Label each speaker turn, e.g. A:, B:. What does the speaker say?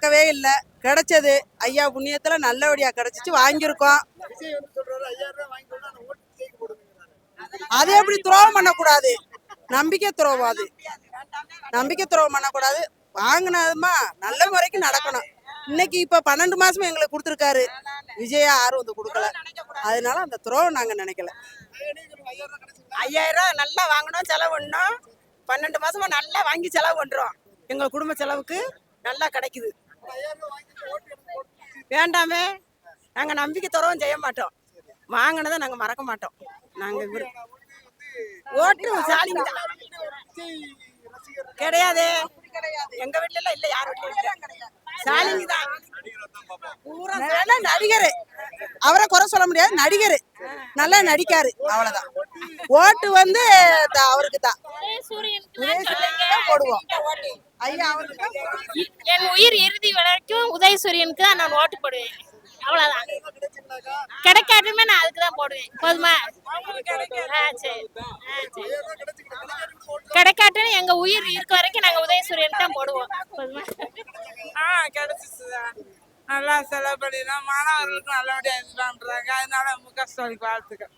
A: எதிர்பார்க்கவே இல்லை, கிடைச்சது. ஐயா புண்ணியத்துல நல்லபடியா கிடைச்சிச்சு, வாங்கியிருக்கோம். அது எப்படி துரோகம் பண்ணக்கூடாது, நம்பிக்கை துரோகம், அது நம்பிக்கை துரோகம் பண்ணக்கூடாது. வாங்கினதுமா நல்ல முறைக்கு நடக்கணும். இன்னைக்கு இப்ப 12 மாசம் எங்களுக்கு கொடுத்துருக்காரு விஜயா, யாரும் வந்து கொடுக்கல. அதனால அந்த துரோகம் நாங்க நினைக்கல.
B: 5000 நல்லா வாங்கணும், செலவு பண்ணணும். 12 மாசமா நல்லா வாங்கி செலவு பண்றோம். எங்க குடும்ப செலவுக்கு நல்லா கிடைக்குது. வேண்டாமே, நாங்க நம்பிக்கை துரோகம் செய்ய மாட்டோம். வாங்கினதை நாங்க மறக்க மாட்டோம். நாங்க ஓட்டு சாலிங்க கிடையாது, எங்க வீட்டுல எல்லாம் இல்ல, யார் வீட்டுல இல்ல, சாலிங்க தான்.
A: நடிகர், அவரை குறை சொல்ல முடியாது, நடிகர் நல்லா நடிக்காரு, அவ்வளவுதான். ஓட்டு வந்து அவருக்கு தான் போடுவோம். ஐயா அவருக்கு
C: என் உயிர் இறுதி வரைக்கும் உதயசூரியனுக்கு தான் நான் ஓட்டு போடுவேன், அவ்வளவுதான். கிடைக்காட்டுமே நான் அதுக்கு தான் போடுவேன். போதுமா? கிடைக்காட்டுன்னு எங்க உயிர் இருக்க வரைக்கும் நாங்க உதயசூரியனுக்கு தான் போடுவோம். போதுமா?
D: கிடைச்சிச்சுதான், நல்லா செலவு பண்ணிடலாம், மாணவர்களுக்கு நல்லபடியா இருக்கலாம்ன்றாங்க. அதனால முக ஸ்டாலின் வாழ்த்துக்கள்.